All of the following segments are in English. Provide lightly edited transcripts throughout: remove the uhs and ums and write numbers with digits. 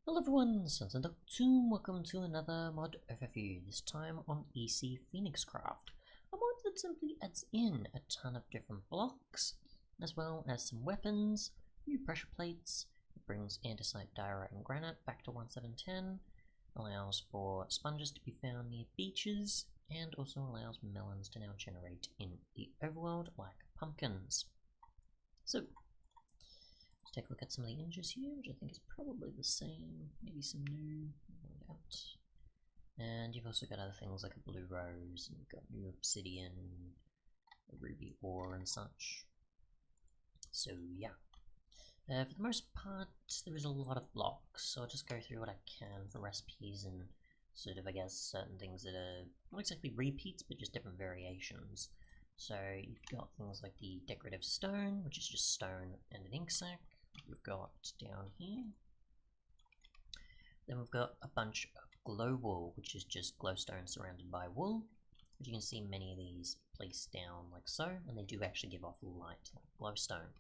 Hello everyone, Sunsun.2, welcome to another mod overview, this time on EC Phoenixcraft, a mod that simply adds in a ton of different blocks, as well as some weapons, new pressure plates, it brings andesite, diorite and granite back to 1710, allows for sponges to be found near beaches, and also allows melons to now generate in the overworld like pumpkins. So, let's take a look at some of the images here, which I think is probably the same, maybe some new, no doubt. And you've also got other things like a blue rose, and you've got new obsidian, a ruby ore and such. So yeah. For the most part, there is a lot of blocks, so I'll just go through what I can for recipes and sort of, I guess, certain things that are not exactly repeats, but just different variations. So you've got things like the decorative stone, which is just stone and an ink sac. We've got down here. Then we've got a bunch of glow wool, which is just glowstone surrounded by wool. As you can see, many of these placed down like so, and they do actually give off light like glowstone.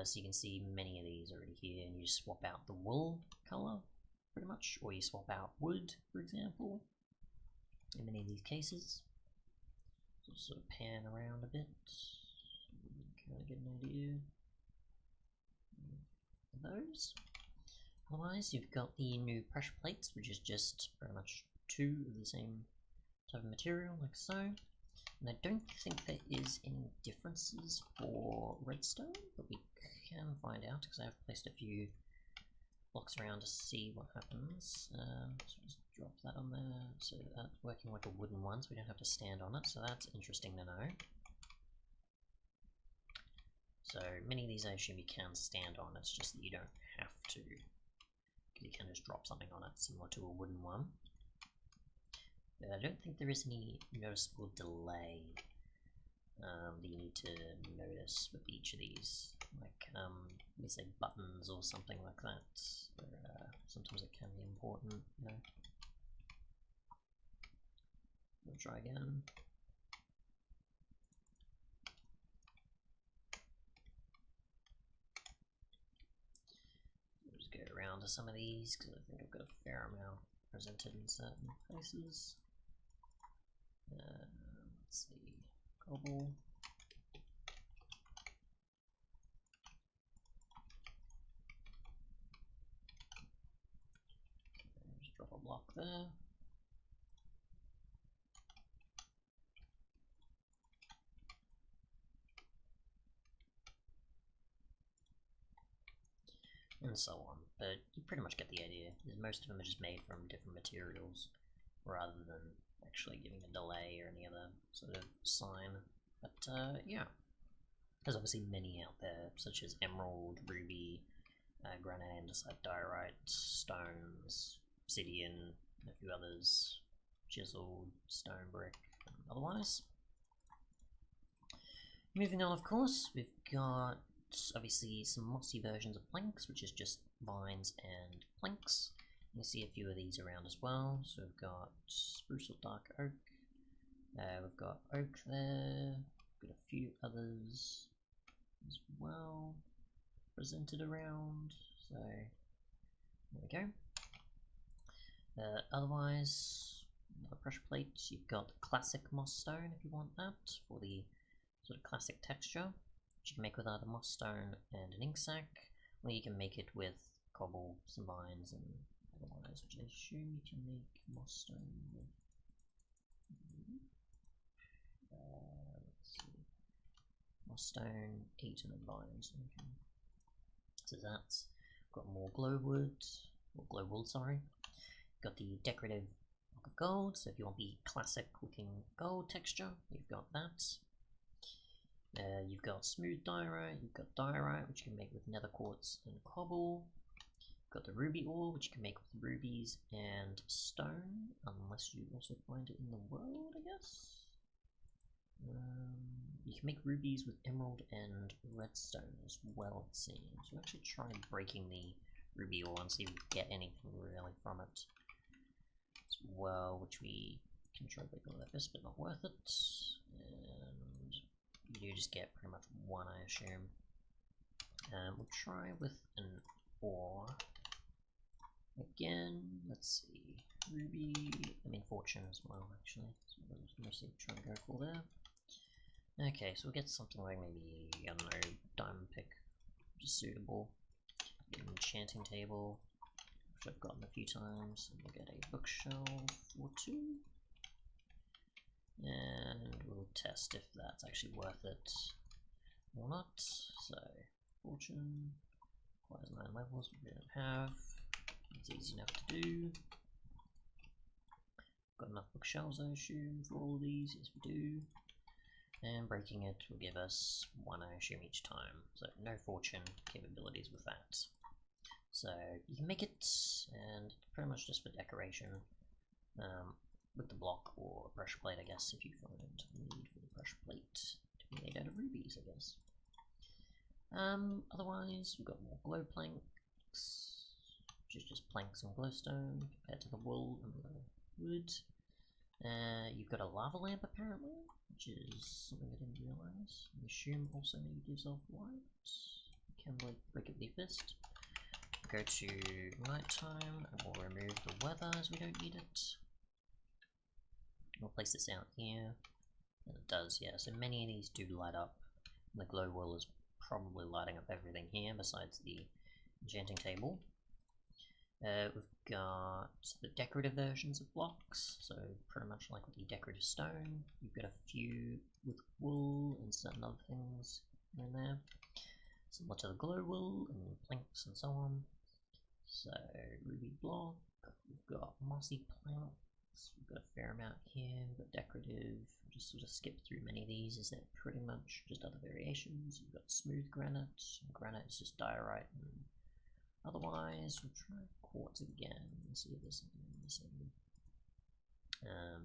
So you can see many of these already here, and you just swap out the wool color, pretty much, or you swap out wood, for example, in many of these cases. So sort of pan around a bit, kind of get an idea of those. Otherwise, you've got the new pressure plates, which is just pretty much two of the same type of material, like so. And I don't think there is any differences for redstone, but we can find out because I've placed a few blocks around to see what happens. So just drop that on there. So that's working like a wooden one, so we don't have to stand on it. So that's interesting to know. So many of these I assume you can stand on. It's just that you don't have to. You can just drop something on it, similar to a wooden one. But I don't think there is any noticeable delay that you need to notice with each of these. Like, let's say buttons or something like that. Where, sometimes it can be important, you know. We'll try again. We'll just go around to some of these because I think I've got a fair amount presented in certain places. Let's see, cobble. Just drop a block there. And so on, but you pretty much get the idea. Most of them are just made from different materials, rather than actually giving a delay or any other sort of sign. But yeah, there's obviously many out there, such as emerald, ruby, granite, andesite, diorite, stones, obsidian, and a few others, chiseled, stone, brick, and otherwise. Moving on, of course, we've got obviously some mossy versions of planks, which is just vines and planks. You can see a few of these around as well. So we've got spruce or dark oak. We've got oak there. We've got a few others as well presented around. So there we go. Otherwise, another pressure plate. You've got classic moss stone if you want that for the sort of classic texture, which you can make with either moss stone and an ink sac, or you can make it with cobble, some vines, and otherwise, which I assume you can make moss stone with. Let's see, moss stone, 8 and a vines. Okay. So that's got more glow wood, or glow wool, sorry. Got the decorative block of gold, so if you want the classic looking gold texture, you've got that. You've got smooth diorite, you've got diorite, which you can make with nether quartz and cobble. You've got the ruby ore, which you can make with rubies and stone, unless you also find it in the world, I guess. You can make rubies with emerald and redstone as well, it seems. We'll actually try breaking the ruby ore and see if we get anything really from it as well, which we can try breaking like this, but not worth it. And you do just get pretty much 1, I assume. We'll try with an ore. let's see, ruby, I mean fortune as well actually, so that's mostly try and go for there. Okay, so we'll get something like maybe, I don't know, diamond pick, which is suitable. Get an enchanting table, which I've gotten a few times, and we'll get a bookshelf or two. And we'll test if that's actually worth it or not. So, fortune, requires 9 levels, we don't have. It's easy enough to do. Got enough bookshelves, I assume, for all of these. Yes, we do. And breaking it will give us 1, I assume, each time. So, no fortune capabilities with that. So, you can make it, and pretty much just for decoration. With the block or pressure plate, I guess, if you find the need for the pressure plate to be made out of rubies, I guess. Otherwise, we've got more glow planks, which is just planks and glowstone compared to the wool and the wood. You've got a lava lamp apparently, which is something I didn't realise. I assume also maybe gives off light. You can like break it with your fist. Go to nighttime and we'll remove the weather as we don't need it. We'll place this out here, and it does, yeah, so many of these do light up, and the glow wool is probably lighting up everything here besides the enchanting table. We've got the decorative versions of blocks, so pretty much like with the decorative stone, you've got a few with wool and certain other things in there, similar to the glow wool and planks and so on. So, ruby block, we've got mossy planks. We've got a fair amount here, we've got decorative, we'll just sort of skip through many of these as they're pretty much just other variations. We've got smooth granite, and granite is just diorite, and otherwise we'll try quartz again and see if there's something missing.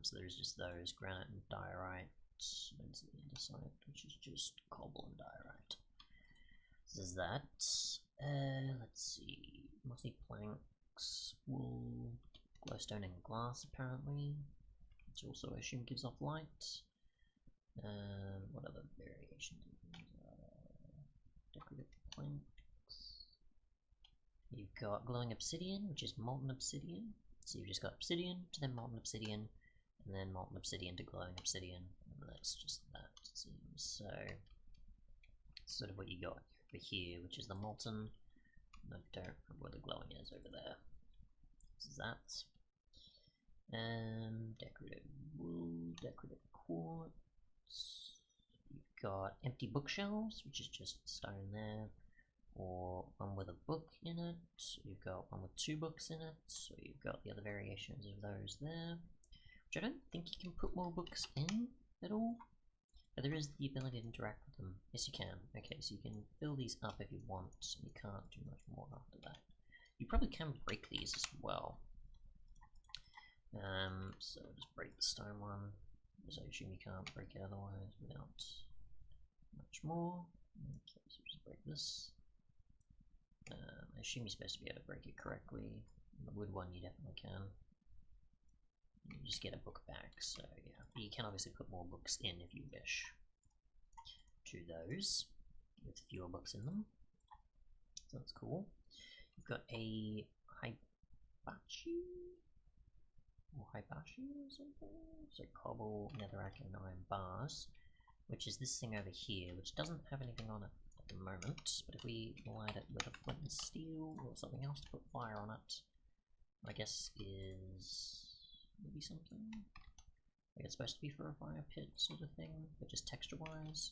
So there's just those, granite and diorite, and the andesite, which is just cobble and diorite. So there's that. Let's see, mossy planks, wool, glowstone and glass apparently, which also I assume gives off light. What other variations of things are decorative planks? You've got glowing obsidian, which is molten obsidian. So you've just got obsidian to then molten obsidian, and then molten obsidian to glowing obsidian, and that's just that, it seems. So, sort of what you got over here, which is the molten, and I don't remember where the glowing is over there. This is that. Decorative wool, decorative quartz. You've got empty bookshelves, which is just stone there, or one with a book in it. You've got one with 2 books in it, so you've got the other variations of those there, which I don't think you can put more books in at all, but there is the ability to interact with them. Yes, you can. Okay, so you can fill these up if you want, and you can't do much more after that. You probably can break these as well. So just break the stone one, because I assume you can't break it otherwise without much more. Okay, so just break this. I assume you're supposed to be able to break it correctly. The wood one you definitely can. You just get a book back, so yeah. But you can obviously put more books in if you wish to those, with fewer books in them. So that's cool. You've got a hibachi? Or hibachi or something? So cobble, netherrack and iron bars, which is this thing over here, which doesn't have anything on it at the moment, but if we light it with a flint and steel or something else to put fire on it, I guess is maybe something. Like it's supposed to be for a fire pit sort of thing, but just texture wise.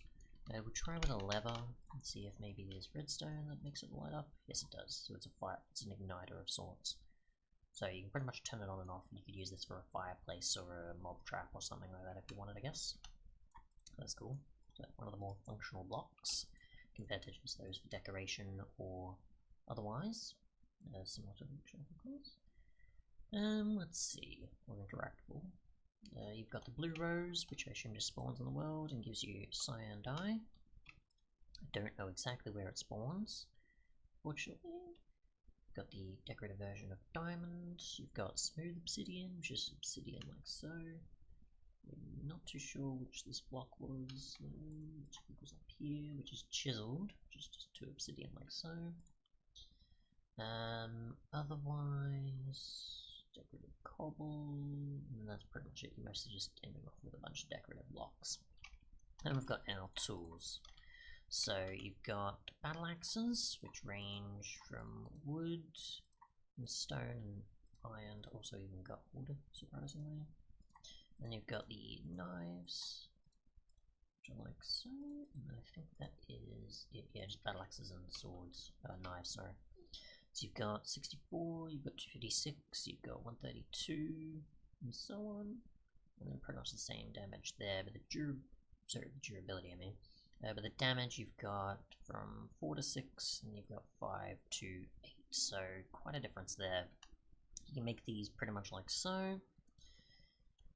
We'll try with a lever and see if maybe there's redstone that makes it light up. Yes, it does. So it's a fire. It's an igniter of sorts. So you can pretty much turn it on and off, and you could use this for a fireplace or a mob trap or something like that if you wanted, I guess. That's cool. So one of the more functional blocks compared to just those for decoration or otherwise. Similar to the bookshelf, of course. Let's see. More interactable. You've got the blue rose, which I assume just spawns in the world and gives you cyan dye. I don't know exactly where it spawns, fortunately. You've got the decorative version of diamond. You've got smooth obsidian, which is obsidian like so. I'm not too sure which this block was, which goes up here, which is chiseled, which is just 2 obsidian like so. Otherwise, decorative cobble, and that's pretty much it. You're mostly just ending off with a bunch of decorative blocks. And we've got our tools. So you've got battle axes, which range from wood and stone and iron, also even gold, surprisingly. Then you've got the knives, which are like so, and I think that is it. Yeah, just battle axes and swords, knives, sorry. So you've got 64, you've got 256, you've got 132, and so on. And then pretty much the same damage there, but the durability, I mean. But the damage you've got from 4 to 6, and you've got 5 to 8, so quite a difference there. You can make these pretty much like so,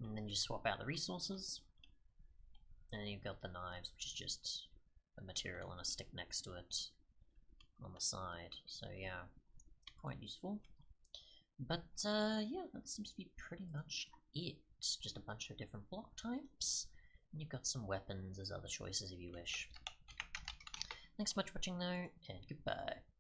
and then you swap out the resources, and then you've got the knives, which is just a material and a stick next to it on the side. So yeah, quite useful. But yeah, that seems to be pretty much it. Just a bunch of different block types. And you've got some weapons as other choices if you wish. Thanks so much for watching though, and goodbye.